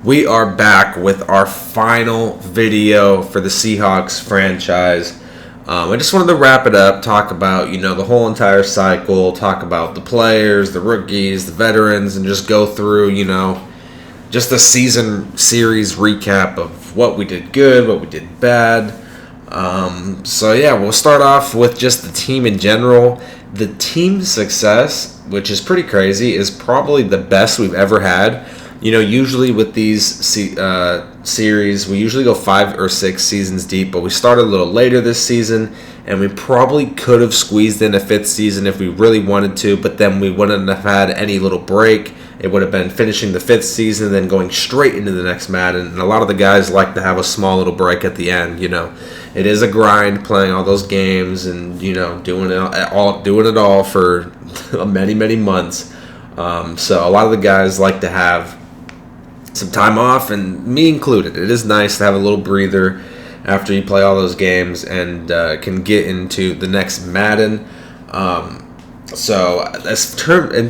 We are back with our final video for the Seahawks franchise. I just wanted to wrap it up, talk about, the whole entire cycle, talk about the players, the rookies, the veterans, and just go through, just a season series recap of what we did good, what we did bad. We'll start off with just the team in general. The team success, which is pretty crazy, is probably the best we've ever had. Usually with these series, we usually go 5 or 6 seasons deep, but we started a little later this season, and we probably could have squeezed in a 5th season if we really wanted to, but then we wouldn't have had any little break. It would have been finishing the 5th season and then going straight into the next Madden, and a lot of the guys like to have a small little break at the end. It is a grind playing all those games and, doing it all for many months. So a lot of the guys like to have some time off, and me included. It is nice to have a little breather after you play all those games and can get into the next Madden. In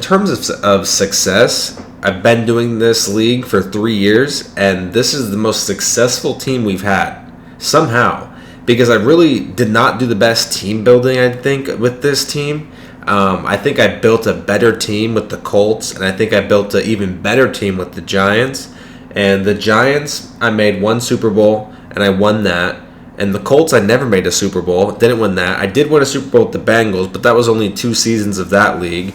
terms of success, I've been doing this league for 3 years, and this is the most successful team we've had somehow, because I really did not do the best team building, I think, with this team. I think I built a better team with the Colts, and I think I built an even better team with the Giants. And the Giants, I made one Super Bowl, and I won that. And the Colts, I never made a Super Bowl, didn't win that. I did win a Super Bowl with the Bengals, but that was only 2 seasons of that league.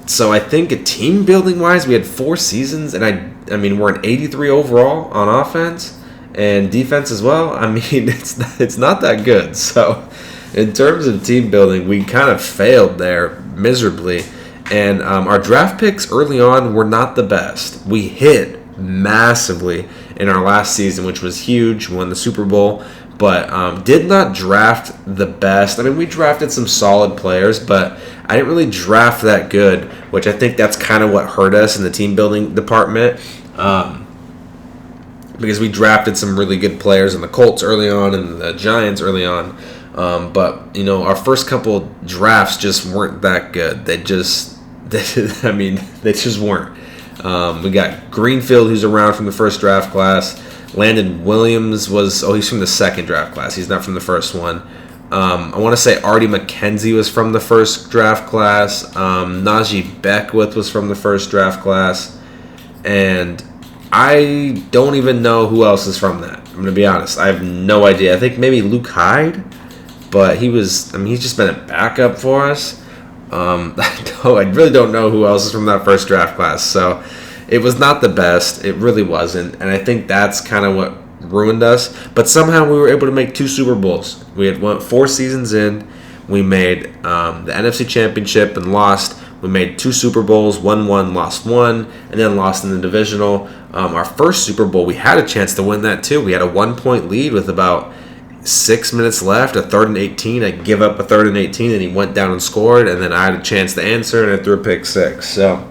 So I think team building wise, we had 4 seasons, and I mean we're an 83 overall on offense and defense as well. I mean it's not that good. So in terms of team building, we kind of failed there miserably. And our draft picks early on were not the best. We hit massively in our last season, which was huge. We won the Super Bowl, but did not draft the best. I mean, we drafted some solid players, but I didn't really draft that good, which I think that's kind of what hurt us in the team building department. Because we drafted some really good players in the Colts early on and the Giants early on. But our first couple drafts just weren't that good. They just weren't. We got Greenfield, who's around from the first draft class. Landon Williams he's from the second draft class. He's not from the first one. I want to say Artie McKenzie was from the first draft class. Najee Beckwith was from the first draft class. And I don't even know who else is from that. I'm going to be honest. I have no idea. I think maybe Luke Hyde. But he's just been a backup for us. I really don't know who else is from that first draft class. So it was not the best. It really wasn't. And I think that's kind of what ruined us. But somehow we were able to make 2 Super Bowls. We had 4 seasons in. We made the NFC Championship and lost. We made 2 Super Bowls, won 1, lost 1, and then lost in the divisional. Our first Super Bowl, we had a chance to win that too. We had a 1-point lead with about 6 minutes left, a 3rd and 18. I give up a 3rd and 18, and he went down and scored, and then I had a chance to answer, and I threw a pick 6. So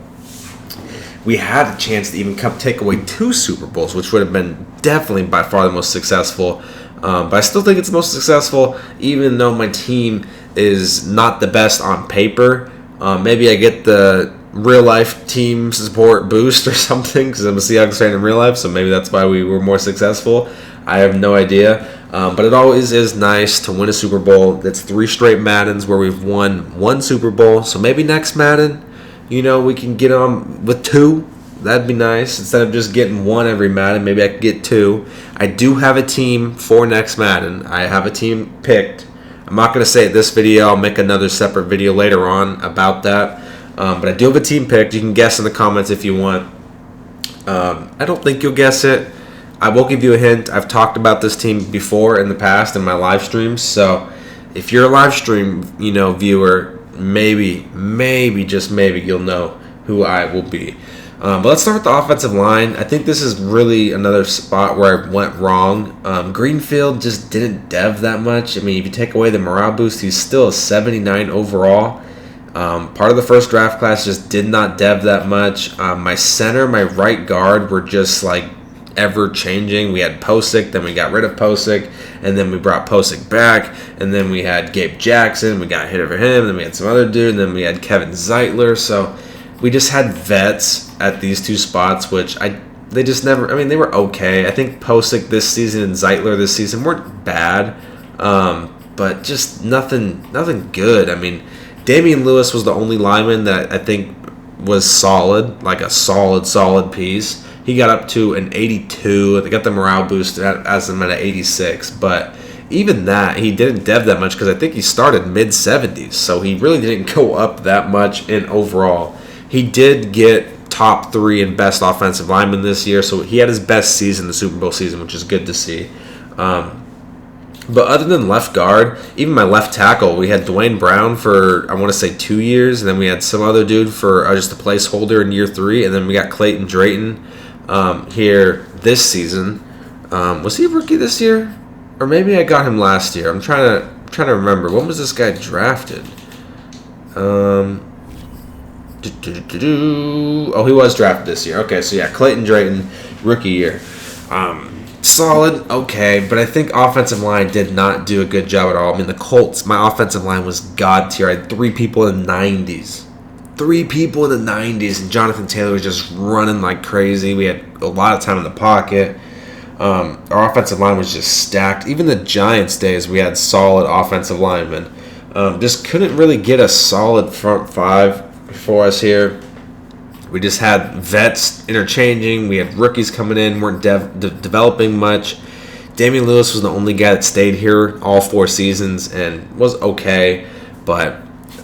we had a chance to even take away 2 Super Bowls, which would have been definitely by far the most successful. But I still think it's the most successful, even though my team is not the best on paper. Maybe I get the real-life team support boost or something, because I'm a Seahawks fan in real life, so maybe that's why we were more successful. I have no idea. But it always is nice to win a Super Bowl. That's 3 straight Maddens where we've won 1 Super Bowl. So maybe next Madden, we can get on with 2. That'd be nice. Instead of just getting 1 every Madden, maybe I could get 2. I do have a team for next Madden. I have a team picked. I'm not going to say it this video. I'll make another separate video later on about that. But I do have a team picked. You can guess in the comments if you want. I don't think you'll guess it. I will give you a hint. I've talked about this team before in the past in my live streams. So if you're a live stream, viewer, maybe, just maybe, you'll know who I will be. But let's start with the offensive line. I think this is really another spot where I went wrong. Greenfield just didn't dev that much. I mean, if you take away the morale boost, he's still a 79 overall. Part of the first draft class just did not dev that much. My center, my right guard were just like ever changing. We had Posick, then we got rid of Posick, and then we brought Posick back, and then we had Gabe Jackson, we got hit over him, then we had some other dude, and then we had Kevin Zeitler. So we just had vets at these 2 spots, which I they just never. I mean, they were okay. I think Posick this season and Zeitler this season weren't bad, but just nothing good. I mean, Damian Lewis was the only lineman that I think was solid, like a solid piece. He got up to an 82. They got the morale boost as him at an 86, but even that, he didn't dev that much because I think he started mid-70s, so he really didn't go up that much in overall. He did get top 3 in best offensive lineman this year, so he had his best season the Super Bowl season, which is good to see. But other than left guard, even my left tackle, we had Dwayne Brown for, I want to say, 2 years, and then we had some other dude for just a placeholder in year 3, and then we got Clayton Drayton here this season. Was he a rookie this year? Or maybe I got him last year. I'm trying to remember. When was this guy drafted? Oh, he was drafted this year. Okay, so yeah, Clayton Drayton, rookie year. Solid, okay, but I think offensive line did not do a good job at all. I mean, the Colts, my offensive line was god tier. I had 3 people in the 90s. 3 people in the 90s, and Jonathan Taylor was just running like crazy. We had a lot of time in the pocket. Our offensive line was just stacked. Even the Giants days, we had solid offensive linemen. Just couldn't really get a solid front 5 for us here. We just had vets interchanging. We had rookies coming in, weren't developing much. Damian Lewis was the only guy that stayed here all 4 seasons and was okay. But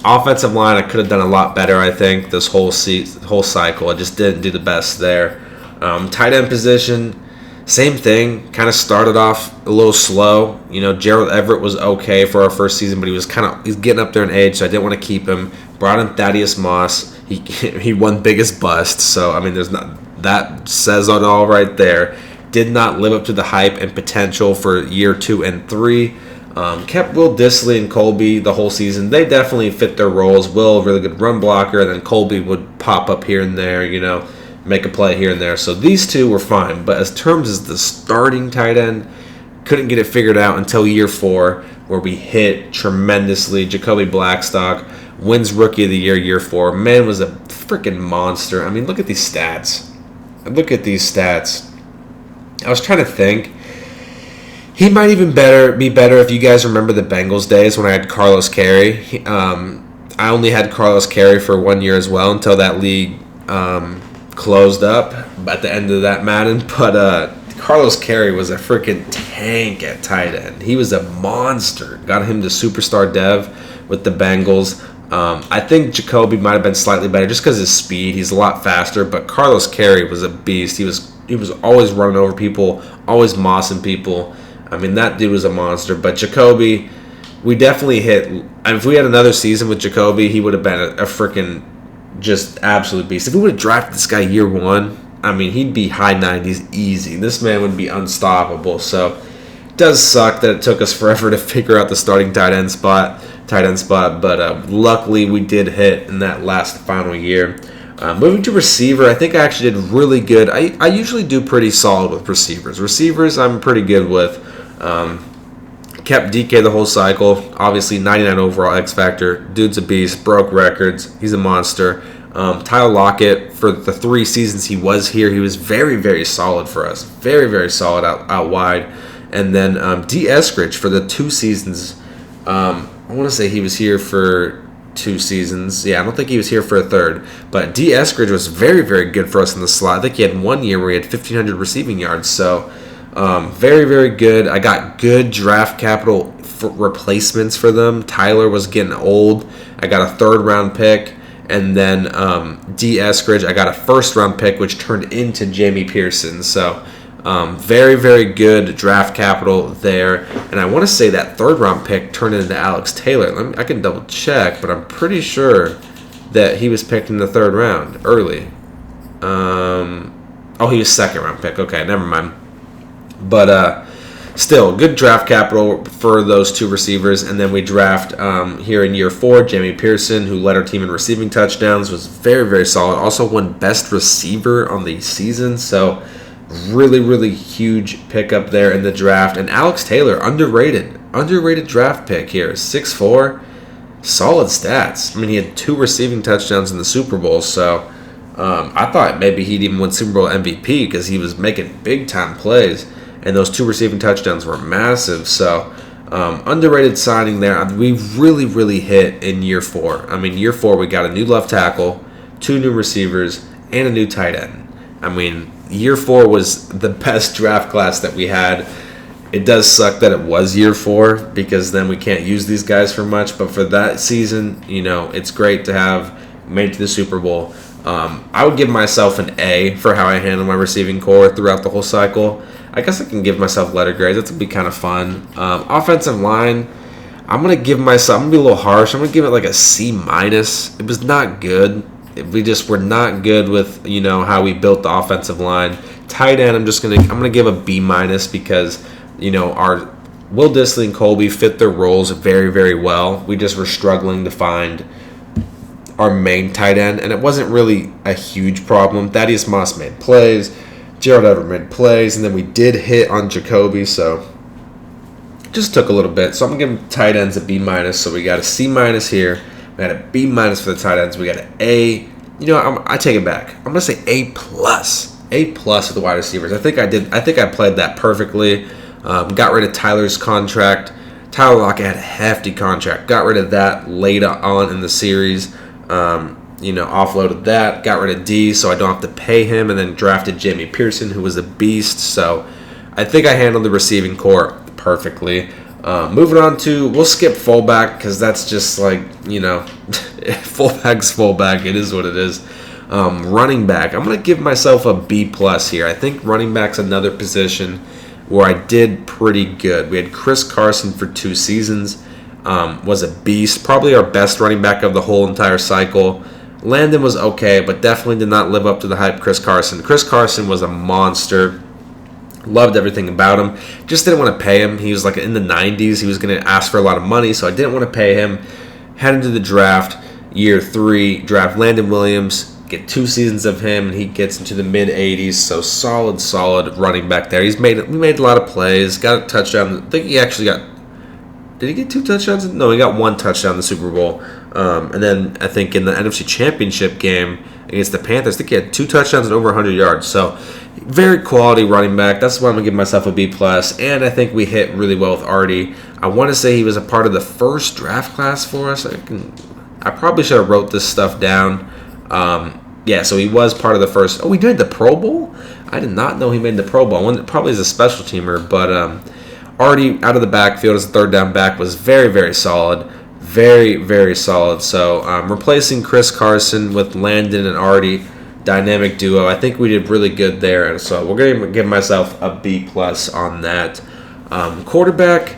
offensive line, I could have done a lot better, I think, this whole cycle. I just didn't do the best there. Tight end position, same thing. Kind of started off a little slow. You know, Gerald Everett was okay for our first season, but he's getting up there in age, so I didn't want to keep him. Brought in Thaddeus Moss. He won biggest bust, so I mean, that says it all right there. Did not live up to the hype and potential for year 2 and 3. Kept Will Dissly and Colby the whole season. They definitely fit their roles. Will, really good run blocker, and then Colby would pop up here and there, you know, make a play here and there. So these 2 were fine, but as terms as the starting tight end, couldn't get it figured out until year 4, where we hit tremendously. JACOBIE Blackstock wins Rookie of the Year 4. Man was a freaking monster. I mean, look at these stats. I was trying to think. He might even be better if you guys remember the Bengals days when I had Carlos Carey. I only had Carlos Carey for 1 year as well until that league closed up at the end of that Madden. But Carlos Carey was a freaking tank at tight end. He was a monster. Got him to superstar dev with the Bengals. I think JACOBIE might have been slightly better just because of his speed. He's a lot faster, but Carlos Carey was a beast. He was always running over people, always mossing people. I mean, that dude was a monster. But JACOBIE, we definitely hit. I mean, if we had another season with JACOBIE, he would have been a freaking just absolute beast. If we would have drafted this guy year 1, I mean, he'd be high 90s easy. This man would be unstoppable. So it does suck that it took us forever to figure out the starting tight end spot, but luckily we did hit in that last final year. Moving to receiver, I think I actually did really good. I usually do pretty solid with receivers. Receivers I'm pretty good with. Kept DK the whole cycle. Obviously, 99 overall X Factor. Dude's a beast. Broke records. He's a monster. Tyler Lockett, for the 3 seasons he was here, he was very, very solid for us. Very, very solid out wide. And then D. Eskridge for the 2 seasons. I want to say he was here for 2 seasons. Yeah, I don't think he was here for a 3rd. But D. Eskridge was very, very good for us in the slot. I think he had 1 year where he had 1,500 receiving yards. So, very, very good. I got good draft capital for replacements for them. Tyler was getting old. I got a 3rd round pick. And then D. Eskridge, I got a 1st round pick, which turned into Jamie Pearson. So, very, very good draft capital there. And I want to say that 3rd round pick turned into Alex Taylor. I can double check, but I'm pretty sure that he was picked in the 3rd round early. He was 2nd round pick. Okay, never mind. But still, good draft capital for those 2 receivers. And then we draft here in year 4, Jamie Pearson, who led our team in receiving touchdowns, was very, very solid. Also won best receiver on the season. So really, really huge pickup there in the draft. And Alex Taylor, underrated draft pick here, 6'4", solid stats. I mean, he had 2 receiving touchdowns in the Super Bowl, so I thought maybe he'd even win Super Bowl MVP because he was making big time plays, and those 2 receiving touchdowns were massive. So underrated signing there. We really hit in year 4. I mean, year 4 we got a new left tackle, 2 new receivers, and a new tight end. I mean, year 4 was the best draft class that we had. It does suck that it was year 4 because then we can't use these guys for much. But for that season, it's great to have made it to the Super Bowl. I would give myself an A for how I handle my receiving core throughout the whole cycle. I guess I can give myself letter grades. That's going to be kind of fun. Offensive line, I'm going to be a little harsh. I'm going to give it like a C-. It was not good. We just were not good with, how we built the offensive line. Tight end, I'm going to give a B- because, our Will Dissly and Colby fit their roles very, very well. We just were struggling to find our main tight end, and it wasn't really a huge problem. Thaddeus Moss made plays. Gerald Everett made plays, and then we did hit on JACOBIE, so just took a little bit. So I'm going to give tight ends a B-. So we got a C- here. We got a B- for the tight ends. We got an A. I take it back. I'm going to say A+. A+ for the wide receivers. I think I played that perfectly. Got rid of Tyler's contract. Tyler Lockett had a hefty contract. Got rid of that later on in the series. Offloaded that, got rid of D so I don't have to pay him, and then drafted Jamie Pearson, who was a beast. So I think I handled the receiving core perfectly. Moving on to, we'll skip fullback because that's just like, fullback's fullback. It is what it is. Running back, I'm going to give myself a B+ here. I think running back's another position where I did pretty good. We had Chris Carson for 2 seasons. Was a beast, probably our best running back of the whole entire cycle. Landon was okay, but definitely did not live up to the hype. Chris Carson was a monster. Loved everything about him. Just didn't want to pay him. He was like in the 90s. He was going to ask for a lot of money, so I didn't want to pay him. Head into the draft, year 3, draft Landon Williams, get 2 seasons of him, and he gets into the mid-80s. So solid running back there. We made a lot of plays, got a touchdown. I think he actually got. Did he get 2 touchdowns? No, he got 1 touchdown in the Super Bowl. And then I think in the NFC Championship game against the Panthers, I think he had 2 touchdowns and over 100 yards. So very quality running back. That's why I'm going to give myself a B+. And I think we hit really well with Artie. I want to say he was a part of the first draft class for us. I probably should have wrote this stuff down. So he was part of the first. Oh, he made the Pro Bowl? I did not know he made the Pro Bowl. Probably as a special teamer, but Artie out of the backfield as a third down back was very, very solid. Very, very solid. So replacing Chris Carson with Landon and Artie, dynamic duo. I think we did really good there. And so we're going to give myself a B+ on that. Quarterback,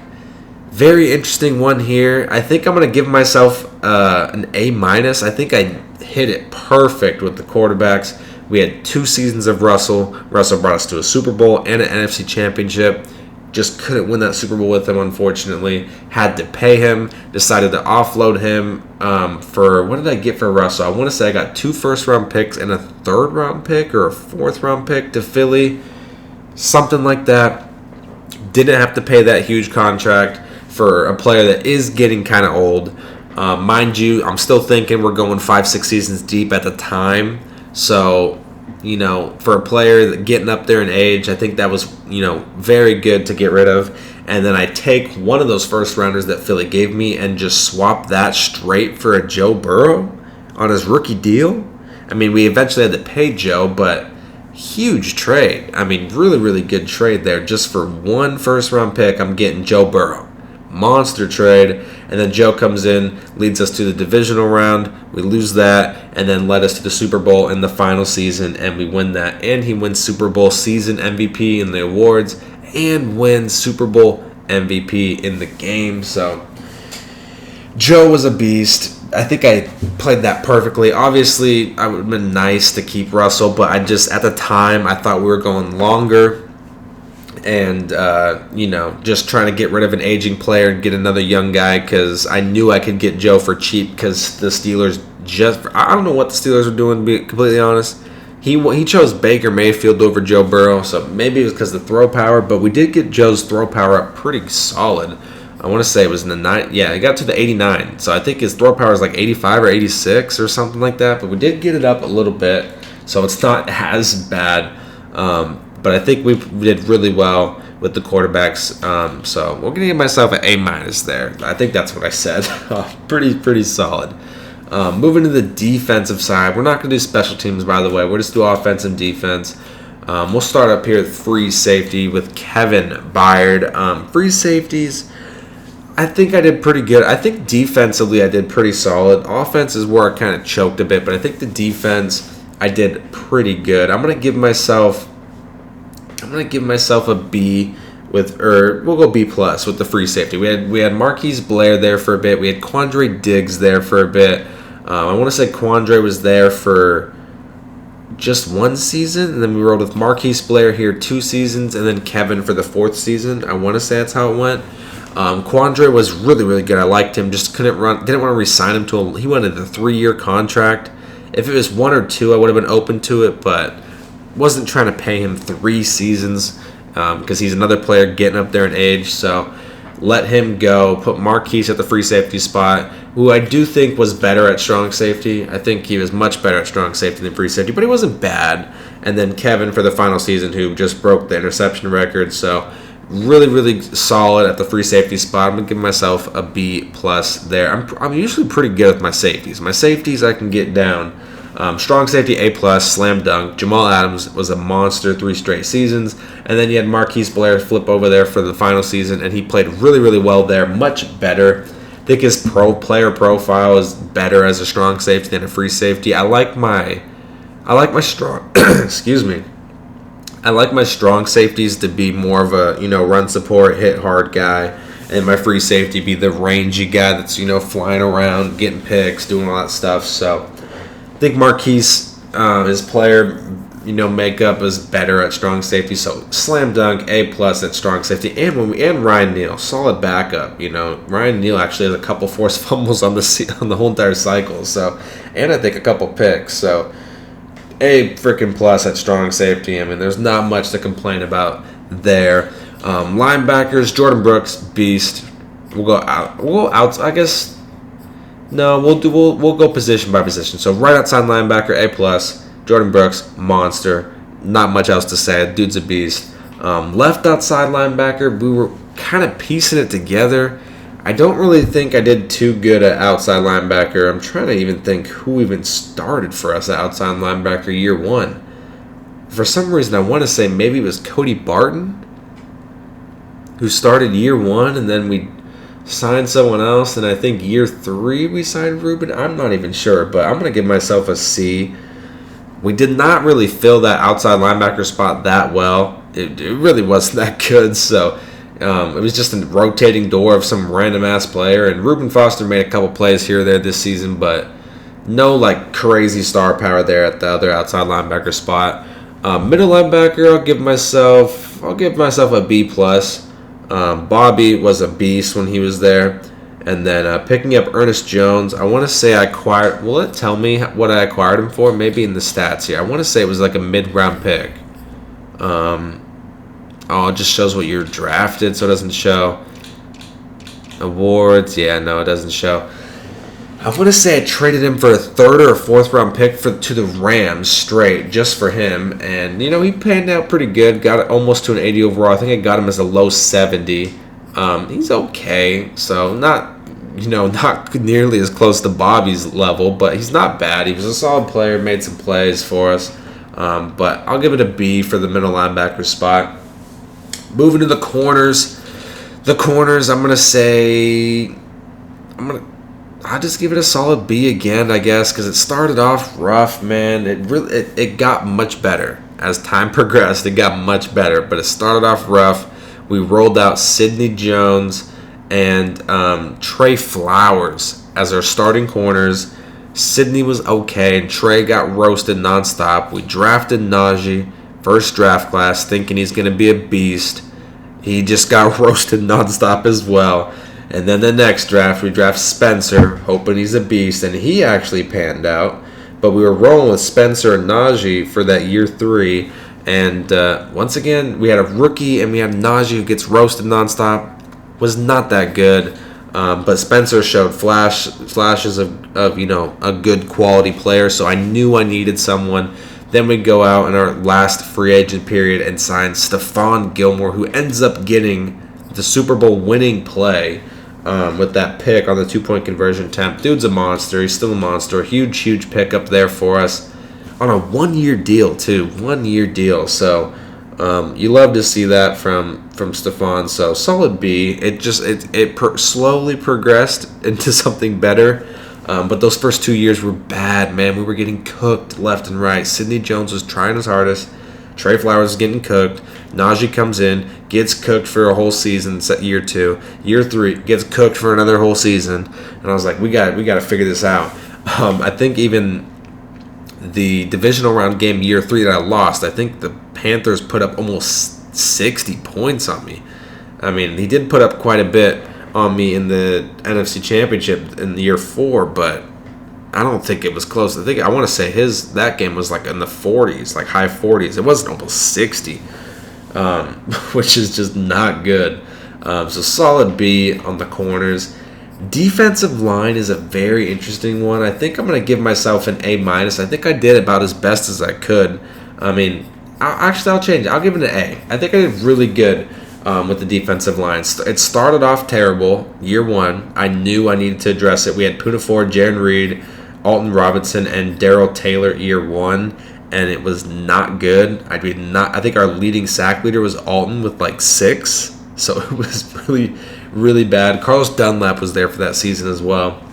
very interesting one here. I think I'm going to give myself an A-. I think I hit it perfect with the quarterbacks. We had 2 seasons of Russell. Russell brought us to a Super Bowl and an NFC Championship. Just couldn't win that Super Bowl with him, unfortunately. Had to pay him. Decided to offload him for, what did I get for Russell? I want to say I got 2 first-round picks and a third-round pick or a fourth-round pick to Philly. Something like that. Didn't have to pay that huge contract for a player that is getting kind of old. Mind you, I'm still thinking we're going 5-6 seasons deep at the time. So, for a player getting up there in age, I think that was, very good to get rid of. And then I take one of those first rounders that Philly gave me and just swap that straight for a Joe Burrow on his rookie deal. I mean, we eventually had to pay Joe, but huge trade. I mean, really, really good trade there. Just for 1 first-round pick, I'm getting Joe Burrow. Monster trade. And then Joe comes in, leads us to the divisional round. We lose that, and then led us to the Super Bowl in the final season, and we win that. And he wins Super Bowl season MVP in the awards and wins Super Bowl MVP in the game. So Joe was a beast. I think I played that perfectly. Obviously, I would have been nice to keep Russell, but at the time, I thought we were going longer. And, just trying to get rid of an aging player and get another young guy because I knew I could get Joe for cheap because the Steelers I don't know what the Steelers were doing, to be completely honest. He chose Baker Mayfield over Joe Burrow, so maybe it was because of the throw power, but we did get Joe's throw power up pretty solid. I want to say it was in the 9. Yeah, it got to the 89, so I think his throw power is like 85 or 86 or something like that, but we did get it up a little bit. so it's not as bad. But I think we did really well with the quarterbacks. So we're gonna give myself an A- there. I think that's what I said. Pretty solid. Moving to the defensive side, we're not going to do special teams, by the way. We'll just do offense and defense. We'll start up here at free safety with Kevin Byard. Free safeties, I think I did pretty good. I think defensively I did pretty solid. Offense is where I kind of choked a bit, but I think the defense I did pretty good. I'm going to give myself a B we'll go B plus with the free safety. We had Marquise Blair there for a bit. We had Quandre Diggs there for a bit. I want to say Quandre was there for just one season, and then we rolled with Marquise Blair here 2 seasons, and then Kevin for the 4th season. I want to say that's how it went. Quandre was really good. I liked him. Just didn't want to re-sign him he wanted a 3-year contract. If it was 1 or 2, I would have been open to it, but wasn't trying to pay him 3 seasons because he's another player getting up there in age. So let him go. Put Marquise at the free safety spot, who I do think was better at strong safety. I think he was much better at strong safety than free safety, but he wasn't bad. And then Kevin for the final season, who just broke the interception record. So really solid at the free safety spot. I'm going to give myself a B plus there. I'm usually pretty good with my safeties. My safeties I can get down. Strong safety A plus, slam dunk. Jamal Adams was a monster 3 straight seasons, and then you had Marquise Blair flip over there for the final season, and he played really well there, much better. I think his player profile is better as a strong safety than a free safety. I like my strong excuse me. I like my strong safeties to be more of a run support, hit hard guy, and my free safety be the rangy guy that's flying around, getting picks, doing all that stuff. So I think Marquise, his player, makeup is better at strong safety. So slam dunk, A plus at strong safety, and Ryan Neal, solid backup. Ryan Neal actually has a couple forced fumbles on the whole entire cycle. So, and I think a couple picks. So A freaking plus at strong safety. I mean, there's not much to complain about there. Linebackers, Jordan Brooks, beast. We'll go out. I guess. No, we'll go position by position. So right outside linebacker, A plus. Jordan Brooks, monster. Not much else to say. Dude's a beast. Left outside linebacker, we were kind of piecing it together. I don't really think I did too good at outside linebacker. I'm trying to even think who even started for us at outside linebacker year 1. For some reason, I want to say maybe it was Cody Barton who started year 1, and then we signed someone else, and I think year 3 we signed Ruben. I'm not even sure, but I'm going to give myself a C. We did not really fill that outside linebacker spot that well. It really wasn't that good, so it was just a rotating door of some random-ass player, and Reuben Foster made a couple plays here or there this season, but no crazy star power there at the other outside linebacker spot. Middle linebacker, I'll give myself a B plus. Bobby was a beast when he was there. And then picking up Ernest Jones, I want to say I acquired. Will it tell me what I acquired him for? Maybe in the stats here. I want to say it was a mid-round pick. It just shows what you're drafted, so it doesn't show awards. Yeah, no, it doesn't show. I want to say I traded him for a 3rd or 4th round pick to the Rams straight just for him, and he panned out pretty good. Got it almost to an 80 overall. I think I got him as a low 70. He's okay, so not nearly as close to Bobby's level, but he's not bad. He was a solid player, made some plays for us. But I'll give it a B for the middle linebacker spot. Moving to the corners. I'm gonna say I'll just give it a solid B again, I guess, because it started off rough, man. It got much better as time progressed. It got much better, but it started off rough. We rolled out Sidney Jones and Trey Flowers as our starting corners. Sidney was okay, and Trey got roasted nonstop. We drafted Najee, first draft class, thinking he's going to be a beast. He just got roasted nonstop as well. And then the next draft, we draft Spencer, hoping he's a beast, and he actually panned out. But we were rolling with Spencer and Najee for that year 3. And once again, we had a rookie, and we had Najee who gets roasted nonstop. Was not that good. But Spencer showed flashes of a good quality player, so I knew I needed someone Then we go out in our last free agent period and sign STEPHON Gilmore, who ends up getting the Super Bowl winning play with that pick on the 2-point conversion attempt. Dude's a monster. He's still a monster. Huge pickup there for us on a 1-year deal too. 1-year deal. So you love to see that from STEPHON. So solid B. It slowly progressed into something better. But those first 2 years were bad, man. We were getting cooked left and right. Sidney Jones was trying his hardest. Trey Flowers was getting cooked. Najee comes in, gets cooked for a whole season. Year 2, year 3 gets cooked for another whole season. And I was like, we got to figure this out. I think even the divisional round game year 3 that I lost, I think the Panthers put up almost 60 points on me. I mean, he did put up quite a bit on me in the NFC Championship in the year 4, but I don't think it was close. I want to say that game was like in the 40s, like high 40s. It wasn't almost 60, which is just not good. So solid B on the corners. Defensive line is a very interesting one. I think I'm going to give myself an A-. I think I did about as best as I could. I mean, I'll change it. I'll give it an A. I think I did really good with the defensive line. It started off terrible. Year 1, I knew I needed to address it. We had Poona Ford, Jaron Reed, Alton Robinson, and Darrell Taylor year 1, and it was not good. I think our leading sack leader was Alton with like 6, so it was really bad. Carlos Dunlap was there for that season as well.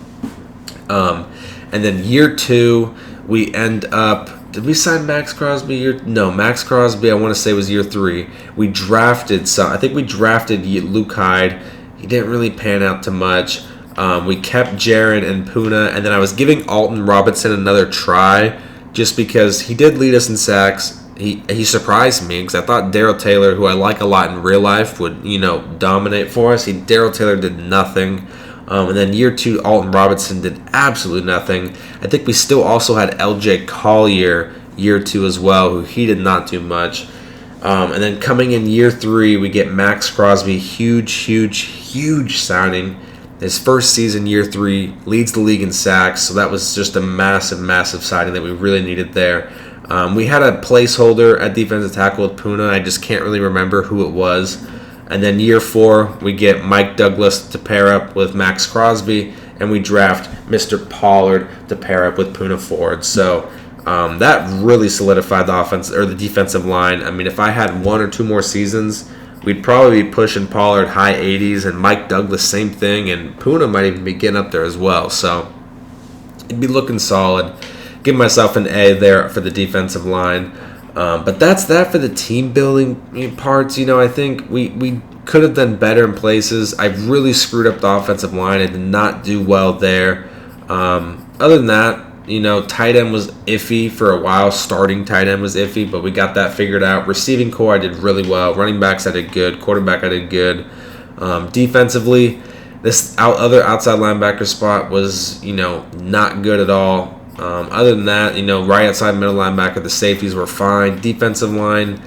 And then year 2, we end up. Did we sign Max Crosby? No, Max Crosby, I want to say, was year 3. We drafted Luke Hyde. He didn't really pan out too much. We kept Jaron and Poona, and then I was giving Alton Robinson another try just because he did lead us in sacks. He surprised me because I thought Darrell Taylor, who I like a lot in real life, would dominate for us. Darrell Taylor did nothing. And then year 2, Alton Robinson did absolutely nothing. I think we still also had L.J. Collier year 2 as well, who he did not do much. And then coming in year 3, we get Max Crosby, huge signing. His first season, year 3, leads the league in sacks. So that was just a massive signing that we really needed there. We had a placeholder at defensive tackle with Poona. I just can't really remember who it was. And then year 4, we get Mike Douglas to pair up with Max Crosby, and we draft Mr. Pollard to pair up with Poona Ford. So that really solidified the offense or the defensive line. I mean, if I had 1 or 2 more seasons, we'd probably be pushing Pollard high 80s, and Mike Douglas same thing, and Poona might even be getting up there as well. So it'd be looking solid. Give myself an A there for the defensive line. But that's that for the team building parts. I think we could have done better in places. I really screwed up the offensive line. I did not do well there. Other than that, tight end was iffy for a while. Starting tight end was iffy, but we got that figured out. Receiving core, I did really well. Running backs, I did good. Quarterback, I did good. Defensively, this other outside linebacker spot was, not good at all. Other than that, right outside middle linebacker, the safeties were fine. Defensive line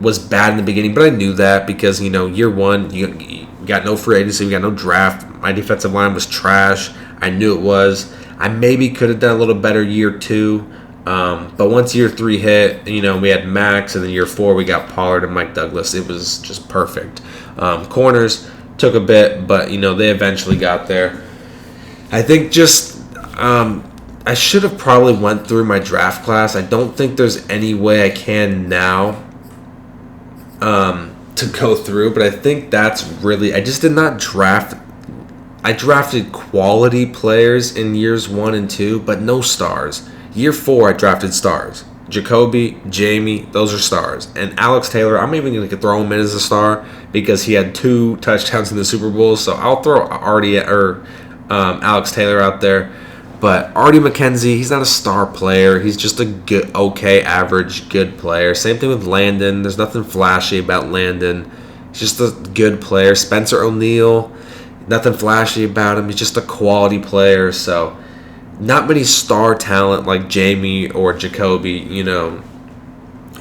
was bad in the beginning, but I knew that because, year 1, you got no free agency, we got no draft. My defensive line was trash. I knew it was. I maybe could have done a little better year 2, but once year 3 hit, we had Max, and then year 4, we got Pollard and Mike Douglas. It was just perfect. Corners took a bit, but, they eventually got there. I think just... I should have probably went through my draft class. I don't think there's any way I can now to go through, but I think that's really... I just did not draft... I drafted quality players in years 1 and 2, but no stars. Year 4, I drafted stars. JACOBIE, Jamie, those are stars. And Alex Taylor, I'm even going to throw him in as a star because he had 2 touchdowns in the Super Bowl, so I'll throw Alex Taylor out there. But Artie McKenzie, he's not a star player. He's just a good, average, good player. Same thing with Landon. There's nothing flashy about Landon. He's just a good player. Spencer O'Neal, nothing flashy about him. He's just a quality player. So not many star talent like Jamie or JACOBIE,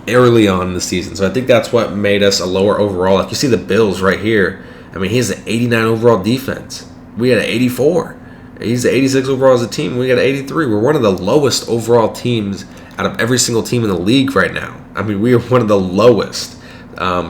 early on in the season. So I think that's what made us a lower overall. Like you see the Bills right here. I mean, he has an 89 overall defense. We had an 84. He's 86 overall as a team. We got 83. We're one of the lowest overall teams out of every single team in the league right now. I mean, we are one of the lowest.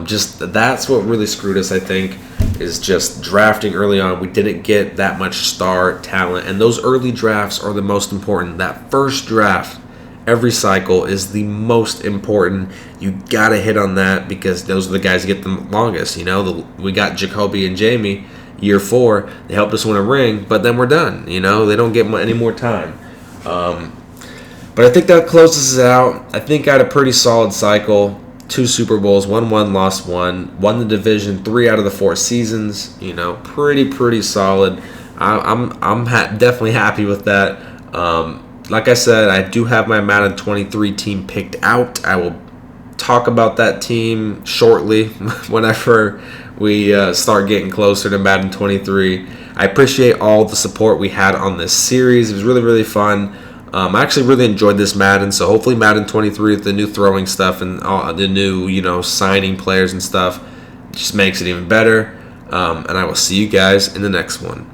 Just that's what really screwed us, I think, is just drafting early on. We didn't get that much star talent, and those early drafts are the most important. That first draft every cycle is the most important. You gotta hit on that because those are the guys that get the longest. We got JACOBIE and Jamie year 4. They helped us win a ring, but then we're done. They don't get any more time. But I think that closes it out. I think I had a pretty solid cycle. 2 Super Bowls, won 1, lost 1, won the division 3 out of the 4 seasons. Pretty solid. I'm definitely happy with that. Like I said, I do have my Madden 23 team picked out. I will talk about that team shortly whenever we start getting closer to Madden 23. I appreciate all the support we had on this series. It was really, really fun. I actually really enjoyed this Madden, so hopefully Madden 23 with the new throwing stuff and the new, signing players and stuff just makes it even better. And I will see you guys in the next one.